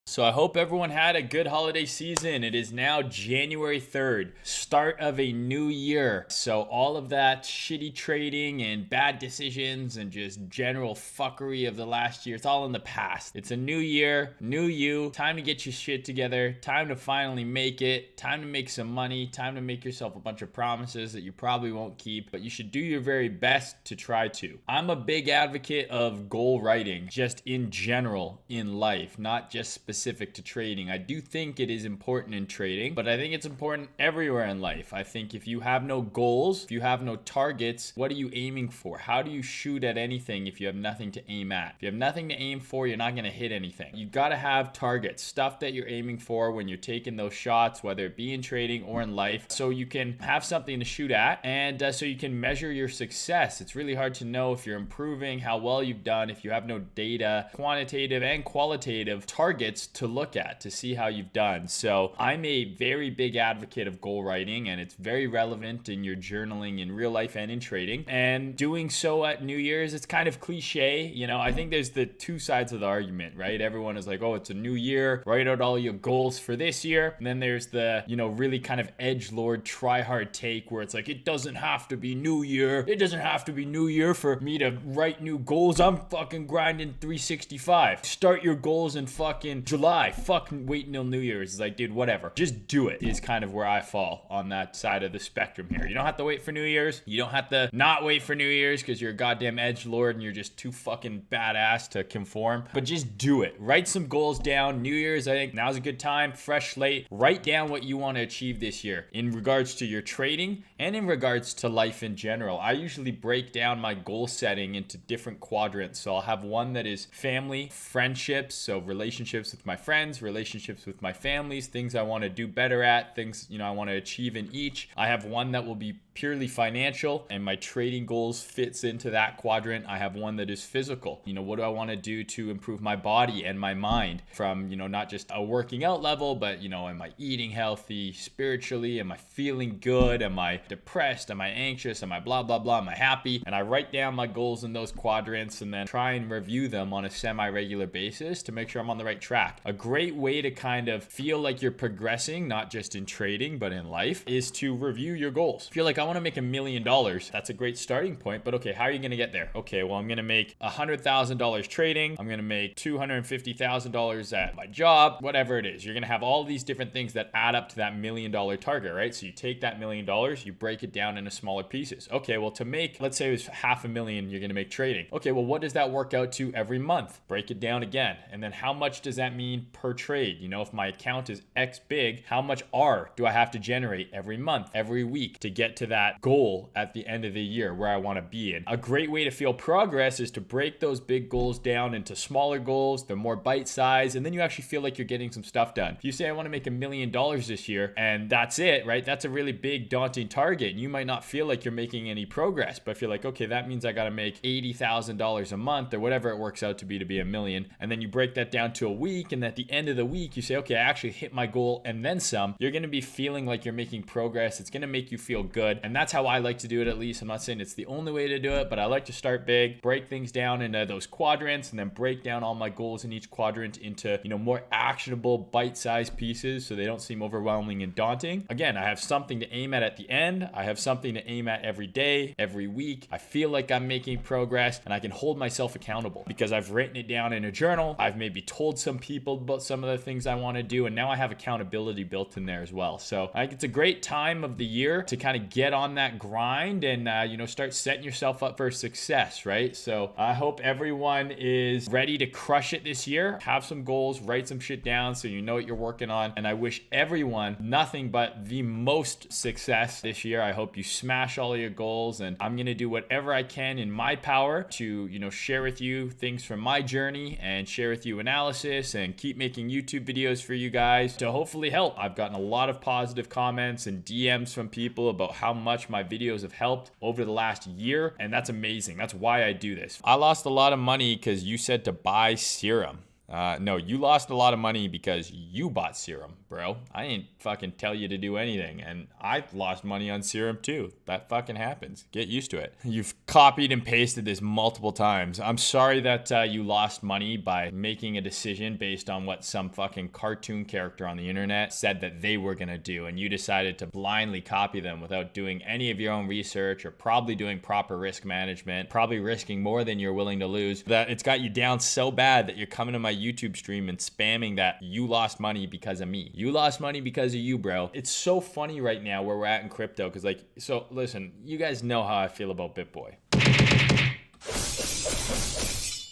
So I hope everyone had a good holiday season. It is now January 3rd, start of a new year. So all of that shitty trading and bad decisions and just general fuckery of the last year, it's all in the past. It's a new year, new you, time to get your shit together, time to finally make it, time to make some money, time to make yourself a bunch of promises that you probably won't keep, but you should do your very best to try to. I'm a big advocate of goal writing, just in general in life, not just specific to trading. I do think it is important in trading, but I think it's important everywhere in life. I think if you have no goals, if you have no targets, what are you aiming for? How do you shoot at anything if you have nothing to aim at? If you have nothing to aim for, you're not going to hit anything. You got to have targets, stuff that you're aiming for when you're taking those shots, whether it be in trading or in life, so you can have something to shoot at and so you can measure your success. It's really hard to know if you're improving, how well you've done, if you have no data, quantitative and qualitative targets to look at to see how you've done. So I'm a very big advocate of goal writing, and it's very relevant in your journaling in real life and in trading. And doing so at New Year's, it's kind of cliche. You know, I think there's the two sides of the argument, right? Everyone is like, oh, it's a new year, write out all your goals for this year. And then there's the, really kind of edgelord try hard take where it's like, it doesn't have to be new year. It doesn't have to be new year for me to write new goals. I'm fucking grinding 365. Start your goals in fucking July. Fucking wait until New Year's. It's like, dude, whatever. Just do it is kind of where I fall on that side of the spectrum here. You don't have to wait for New Year's. You don't have to not wait for New Year's because you're a goddamn edgelord and you're just too fucking badass to conform. But just do it. Write some goals down. New Year's, I think now's a good time. Fresh slate. Write down what you want to achieve this year in regards to your trading and in regards to life in general. I usually break down my goal setting into different quadrants. So I'll have one that is family, friendships, so relationships with my friends, relationships with my families, things I want to do better at, things I want to achieve in each. I have one that will be purely financial, and my trading goals fits into that quadrant. I have one that is physical. What do I want to do to improve my body and my mind from, not just a working out level, but, am I eating healthy spiritually? Am I feeling good? Am I depressed? Am I anxious? Am I blah, blah, blah? Am I happy? And I write down my goals in those quadrants and then try and review them on a semi-regular basis to make sure I'm on the right track. A great way to kind of feel like you're progressing, not just in trading, but in life, is to review your goals. If you're like, I want to make $1 million, that's a great starting point, but okay, how are you going to get there? Okay, well, I'm going to make $100,000 trading. I'm going to make $250,000 at my job, whatever it is. You're going to have all these different things that add up to that $1 million target, right? So you take that $1 million, you break it down into smaller pieces. Okay, well, to make, let's say it was $500,000 you're going to make trading. Okay, well, what does that work out to every month? Break it down again. And then how much does that mean per trade? If my account is X big, how much R do I have to generate every month, every week to get to that goal at the end of the year where I want to be in? A great way to feel progress is to break those big goals down into smaller goals. They're more bite-sized, and then you actually feel like you're getting some stuff done. If you say I want to make $1 million this year and that's it, right? That's a really big daunting target. You might not feel like you're making any progress, but if you're like, okay, that means I got to make $80,000 a month or whatever it works out to be $1 million, and then you break that down to a week, and at the end of the week you say, okay, I actually hit my goal and then some, you're going to be feeling like you're making progress. It's going to make you feel good, and that's how I like to do it, at least. I'm not saying it's the only way to do it, but I like to start big, break things down into those quadrants, and then break down all my goals in each quadrant into more actionable bite-sized pieces so they don't seem overwhelming and daunting. Again, I have something to aim at the end. I have something to aim at every day, every week. I feel like I'm making progress, and I can hold myself accountable because I've written it down in a journal. I've maybe told some people about some of the things I want to do, and now I have accountability built in there as well. So I think it's a great time of the year to kind of get on that grind and start setting yourself up for success, right? So I hope everyone is ready to crush it this year. Have some goals, write some shit down so you know what you're working on, and I wish everyone nothing but the most success this year. I hope you smash all of your goals, and I'm gonna do whatever I can in my power to share with you things from my journey and share with you analysis and keep making YouTube videos for you guys to hopefully help. I've gotten a lot of positive comments and DMs from people about how much my videos have helped over the last year, and that's amazing. That's why I do this. I lost a lot of money because you said to buy serum. No, you lost a lot of money because you bought serum, bro. I ain't fucking tell you to do anything. And I lost money on serum too. That fucking happens. Get used to it. You've copied and pasted this multiple times. I'm sorry that you lost money by making a decision based on what some fucking cartoon character on the internet said that they were gonna do, and you decided to blindly copy them without doing any of your own research or probably doing proper risk management, probably risking more than you're willing to lose. That it's got you down so bad that you're coming to my YouTube stream and spamming that you lost money because of me. You lost money because of you, bro. It's so funny right now where we're at in crypto, because like, so listen, you guys know how I feel about BitBoy.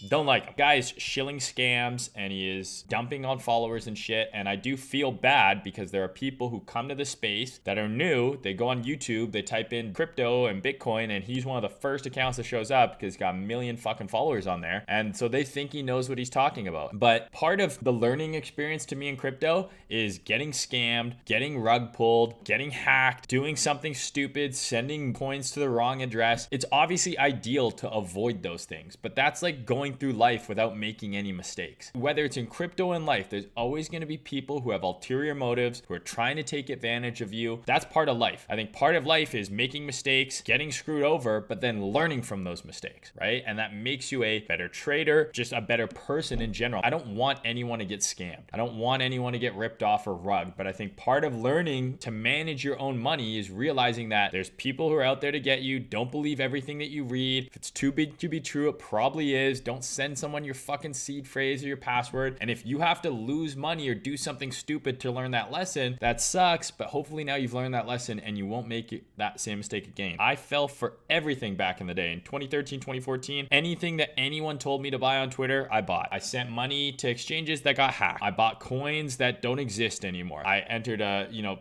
Don't like him. Guy is shilling scams and he is dumping on followers and shit. And I do feel bad because there are people who come to the space that are new. They go on YouTube, they type in crypto and Bitcoin, and he's one of the first accounts that shows up because he's got a million fucking followers on there. And so they think he knows what he's talking about. But part of the learning experience to me in crypto is getting scammed, getting rug pulled, getting hacked, doing something stupid, sending coins to the wrong address. It's obviously ideal to avoid those things, but that's like going through life without making any mistakes. Whether it's in crypto and life, there's always going to be people who have ulterior motives, who are trying to take advantage of you. That's part of life. I think part of life is making mistakes, getting screwed over, but then learning from those mistakes, right? And that makes you a better trader, just a better person in general. I don't want anyone to get scammed. I don't want anyone to get ripped off or rugged, but I think part of learning to manage your own money is realizing that there's people who are out there to get you. Don't believe everything that you read. If it's too big to be true, it probably is. Don't send someone your fucking seed phrase or your password. And if you have to lose money or do something stupid to learn that lesson, that sucks, but hopefully now you've learned that lesson and you won't make that same mistake again. I fell for everything back in the day. In 2013, 2014, anything that anyone told me to buy on Twitter, I bought. I sent money to exchanges that got hacked. I bought coins that don't exist anymore. I entered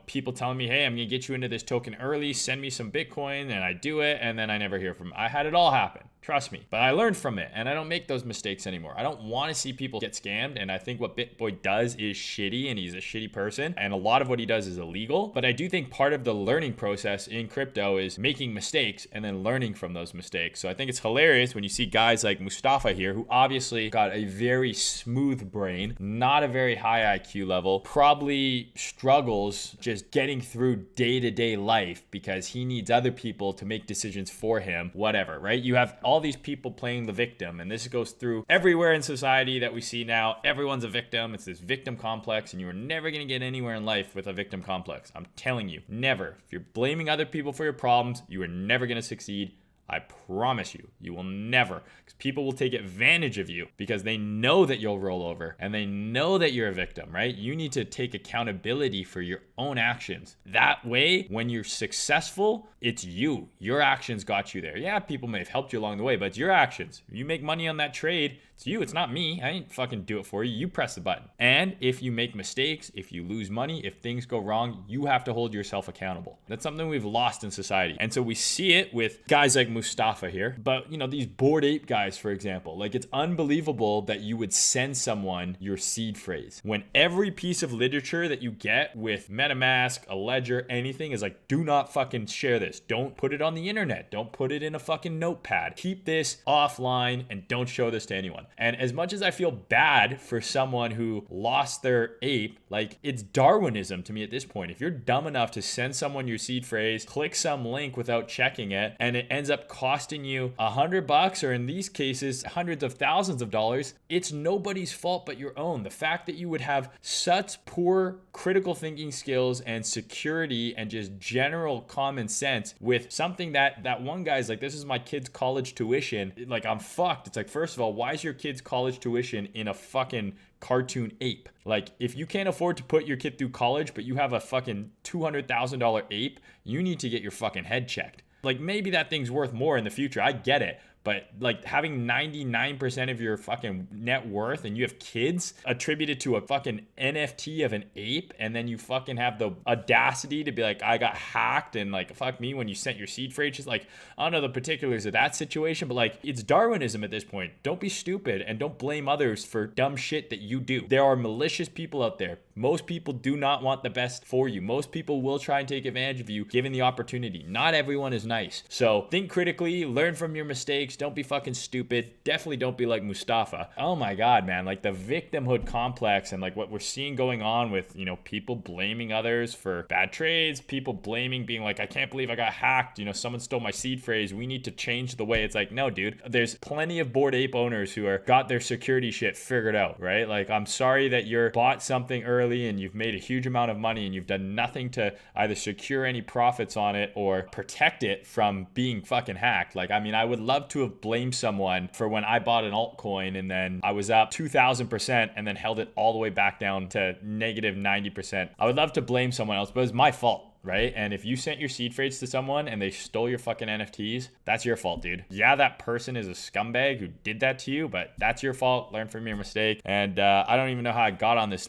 people telling me, hey, I'm gonna get you into this token early, send me some Bitcoin, and I do it, and then I never hear from them. I had it all happen. Trust me. But I learned from it, and I don't make those mistakes anymore. I don't want to see people get scammed, and I think what BitBoy does is shitty, and he's a shitty person, and a lot of what he does is illegal. But I do think part of the learning process in crypto is making mistakes and then learning from those mistakes. So I think it's hilarious when you see guys like Mustafa here, who obviously got a very smooth brain, not a very high IQ level, probably struggles just getting through day-to-day life because he needs other people to make decisions for him, whatever, right? You have all these people playing the victim, and this goes through everywhere in society that we see now. Everyone's a victim. It's this victim complex, and you are never going to get anywhere in life with a victim complex. I'm telling you, never. If you're blaming other people for your problems, you are never going to succeed. I promise you, you will never, because people will take advantage of you because they know that you'll roll over and they know that you're a victim, right? You need to take accountability for your own actions. That way, when you're successful, it's you. Your actions got you there. Yeah, people may have helped you along the way, but it's your actions. If you make money on that trade, it's you. It's not me. I ain't fucking do it for you. You press the button. And if you make mistakes, if you lose money, if things go wrong, you have to hold yourself accountable. That's something we've lost in society. And so we see it with guys like Mustafa here, but these Bored Ape guys, for example, like it's unbelievable that you would send someone your seed phrase when every piece of literature that you get with MetaMask, a ledger, anything is like, do not fucking share this. Don't put it on the internet. Don't put it in a fucking notepad. Keep this offline and don't show this to anyone. And as much as I feel bad for someone who lost their ape, like it's Darwinism to me at this point. If you're dumb enough to send someone your seed phrase, click some link without checking it, and it ends up costing you $100, or in these cases, hundreds of thousands of dollars, it's nobody's fault but your own. The fact that you would have such poor critical thinking skills and security and just general common sense with something that one guy's like, this is my kid's college tuition. Like, I'm fucked. It's like, first of all, why is your kid's college tuition in a fucking cartoon ape? Like, if you can't afford to put your kid through college, but you have a fucking $200,000 ape, you need to get your fucking head checked. Like, maybe that thing's worth more in the future. I get it. But like having 99% of your fucking net worth and you have kids attributed to a fucking NFT of an ape, and then you fucking have the audacity to be like, I got hacked, and like, fuck me when you sent your seed phrase. Just like, I don't know the particulars of that situation, but like, it's Darwinism at this point. Don't be stupid and don't blame others for dumb shit that you do. There are malicious people out there. Most people do not want the best for you. Most people will try and take advantage of you given the opportunity. Not everyone is nice. So think critically, learn from your mistakes. mistakes. Don't be fucking stupid. Definitely don't be like Mustafa. Oh my God, man. Like the victimhood complex and like what we're seeing going on with, people blaming others for bad trades, people blaming, being like, I can't believe I got hacked. Someone stole my seed phrase. We need to change the way. It's like, no, dude, there's plenty of Bored Ape owners who are got their security shit figured out, right? Like, I'm sorry that you're bought something early and you've made a huge amount of money and you've done nothing to either secure any profits on it or protect it from being fucking hacked. Like, I mean, I would love to have blamed someone for when I bought an altcoin and then I was up 2,000% and then held it all the way back down to negative 90%. I would love to blame someone else, but it's my fault. Right? And if you sent your seed phrase to someone and they stole your fucking NFTs, that's your fault, dude. Yeah, that person is a scumbag who did that to you, but that's your fault. Learn from your mistake. And I don't even know how I got on this,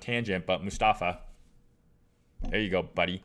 tangent, but Mustafa, there you go, buddy.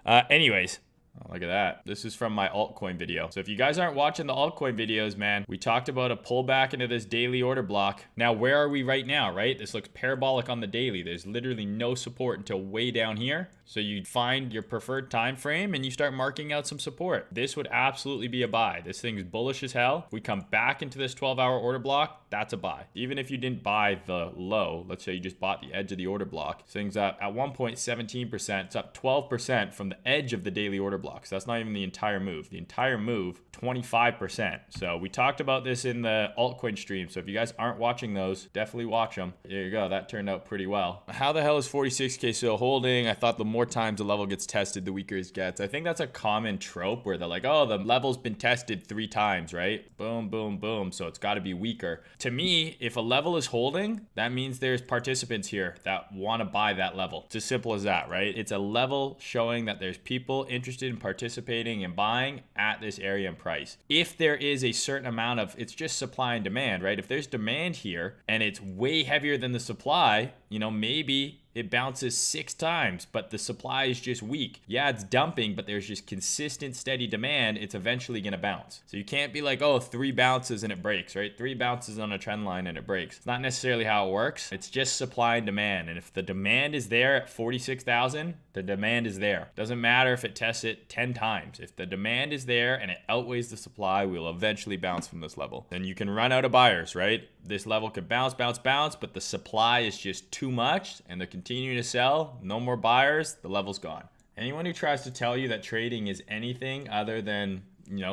Anyways. Oh, look at that. This is from my altcoin video. So if you guys aren't watching the altcoin videos, man, we talked about a pullback into this daily order block. Now, where are we right now, right? This looks parabolic on the daily. There's literally no support until way down here. So you find your preferred time frame and you start marking out some support. This would absolutely be a buy. This thing's bullish as hell. If we come back into this 12-hour order block, that's a buy. Even if you didn't buy the low, let's say you just bought the edge of the order block, this thing's up at 1.17%. It's up 12% from the edge of the daily order block. So that's not even the entire move. The entire move, 25%. So we talked about this in the altcoin stream. So if you guys aren't watching those, definitely watch them. There you go. That turned out pretty well. How the hell is 46K still holding? I thought the more times the level gets tested, the weaker it gets. I think that's a common trope where they're like, oh, the level's been tested 3 times, right? Boom, boom, boom. So it's got to be weaker. To me, if a level is holding, that means there's participants here that want to buy that level. It's as simple as that, right? It's a level showing that there's people interested in participating and buying at this area and price. If there is a certain amount of, it's just supply and demand, right? If there's demand here and it's way heavier than the supply, maybe it bounces 6 times, but the supply is just weak. Yeah, it's dumping, but there's just consistent, steady demand. It's eventually going to bounce. So you can't be like, oh, 3 bounces and it breaks, right? 3 bounces on a trend line and it breaks. It's not necessarily how it works. It's just supply and demand. And if the demand is there at 46,000, the demand is there. Doesn't matter if it tests it 10 times. If the demand is there and it outweighs the supply, we'll eventually bounce from this level. Then you can run out of buyers, right? This level could bounce, but the supply is just too much and they're continuing to sell. No more buyers. The level's gone. Anyone who tries to tell you that trading is anything other than,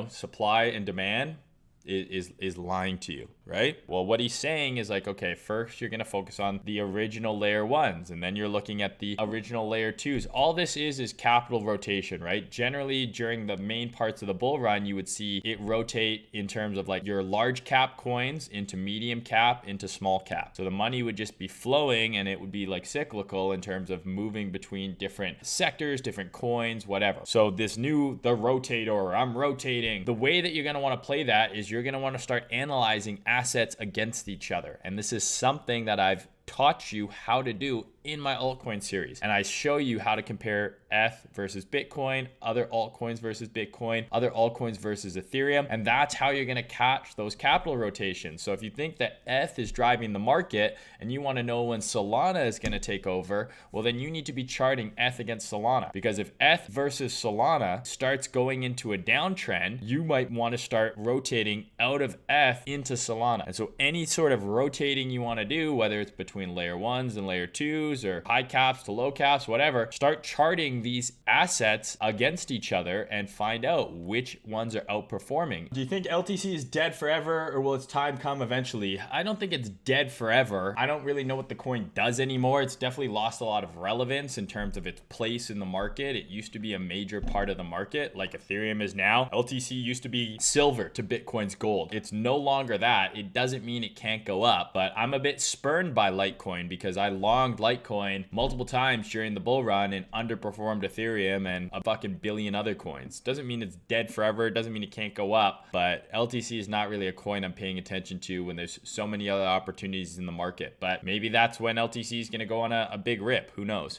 supply and demand is lying to you, right? Well, what he's saying is like, okay, first you're going to focus on the original layer 1s, and then you're looking at the original layer 2s. All this is capital rotation, right? Generally, during the main parts of the bull run, you would see it rotate in terms of like your large cap coins into medium cap into small cap. So the money would just be flowing and it would be like cyclical in terms of moving between different sectors, different coins, whatever. So the Rotatoooor, I'm rotating. The way that you're going to want to play that is you're going to want to start analyzing assets against each other. And this is something that I've taught you how to do in my altcoin series. And I show you how to compare ETH versus Bitcoin, other altcoins versus Bitcoin, other altcoins versus Ethereum. And that's how you're going to catch those capital rotations. So if you think that ETH is driving the market and you want to know when Solana is going to take over, well, then you need to be charting ETH against Solana. Because if ETH versus Solana starts going into a downtrend, you might want to start rotating out of ETH into Solana. And so any sort of rotating you want to do, whether it's between layer 1s and layer 2s, or high caps to low caps, whatever, start charting these assets against each other and find out which ones are outperforming. Do you think LTC is dead forever, or will its time come eventually? I don't think it's dead forever. I don't really know what the coin does anymore. It's definitely lost a lot of relevance in terms of its place in the market. It used to be a major part of the market like Ethereum is now. LTC used to be silver to Bitcoin's gold. It's no longer that. It doesn't mean it can't go up, but I'm a bit spurned by Litecoin because I longed Litecoin multiple times during the bull run and underperformed Ethereum and a fucking billion other coins. Doesn't mean it's dead forever. Doesn't mean it can't go up, but LTC is not really a coin I'm paying attention to when there's so many other opportunities in the market. But maybe that's when LTC is going to go on a big rip. Who knows?